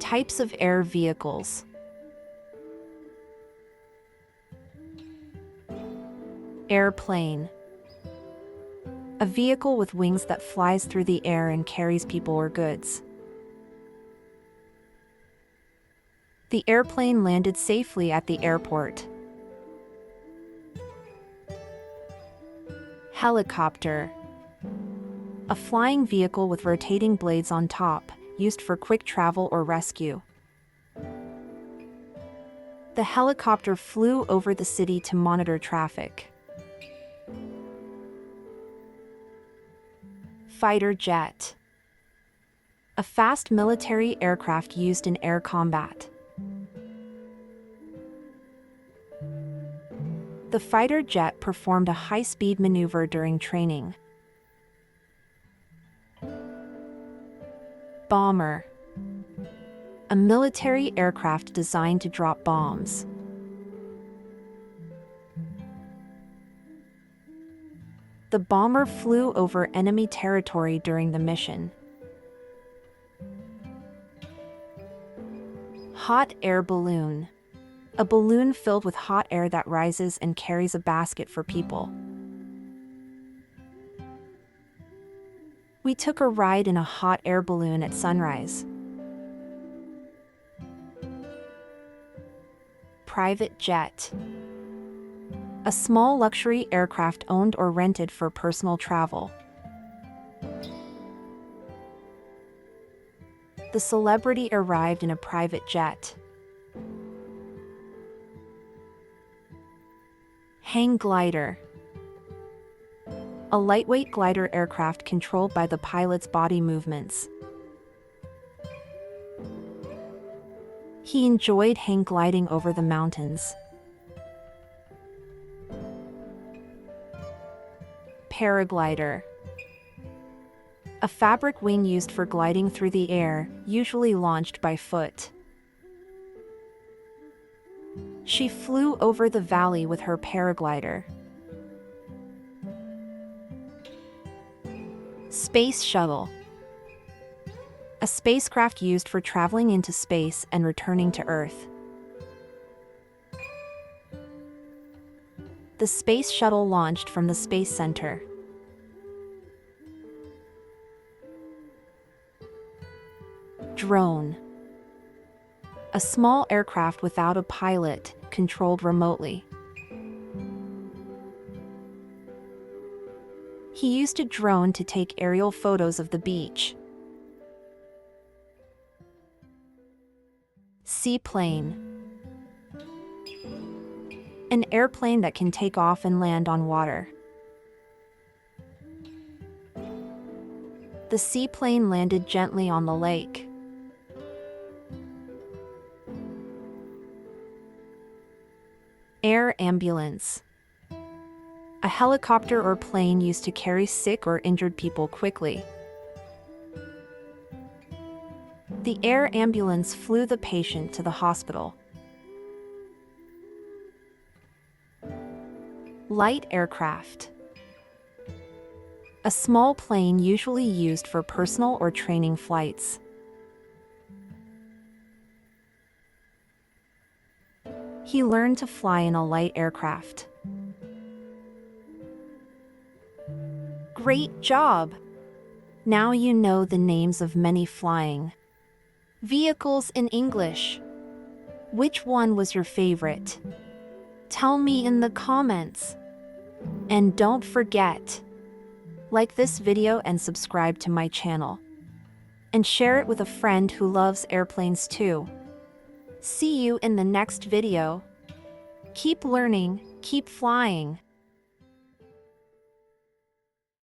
Types of air vehicles. Airplane. A vehicle with wings that flies through the air and carries people or goods. The airplane landed safely at the airport. Helicopter. A flying vehicle with rotating blades on top, used for quick travel or rescue. The helicopter flew over the city to monitor traffic. Fighter jet. A fast military aircraft used in air combat. The fighter jet performed a high-speed maneuver during training. Bomber. A military aircraft designed to drop bombs. The bomber flew over enemy territory during the mission. Hot air balloon. A balloon filled with hot air that rises and carries a basket for people. We took a ride in a hot air balloon at sunrise. Private jet. A small luxury aircraft owned or rented for personal travel. The celebrity arrived in a private jet. Hang glider. A lightweight glider aircraft controlled by the pilot's body movements. He enjoyed hang gliding over the mountains. Paraglider. A fabric wing used for gliding through the air, usually launched by foot. She flew over the valley with her paraglider. Space shuttle. A spacecraft used for traveling into space and returning to Earth. The space shuttle launched from the Space Center. Drone. A small aircraft without a pilot, controlled remotely. He used a drone to take aerial photos of the beach. Seaplane. An airplane that can take off and land on water. The seaplane landed gently on the lake. Air ambulance. A helicopter or plane used to carry sick or injured people quickly. The air ambulance flew the patient to the hospital. Light aircraft. A small plane usually used for personal or training flights. He learned to fly in a light aircraft. Great job! Now you know the names of many flying vehicles in English. Which one was your favorite? Tell me in the comments. And don't forget, like this video and subscribe to my channel. And share it with a friend who loves airplanes too. See you in the next video. Keep learning, keep flying.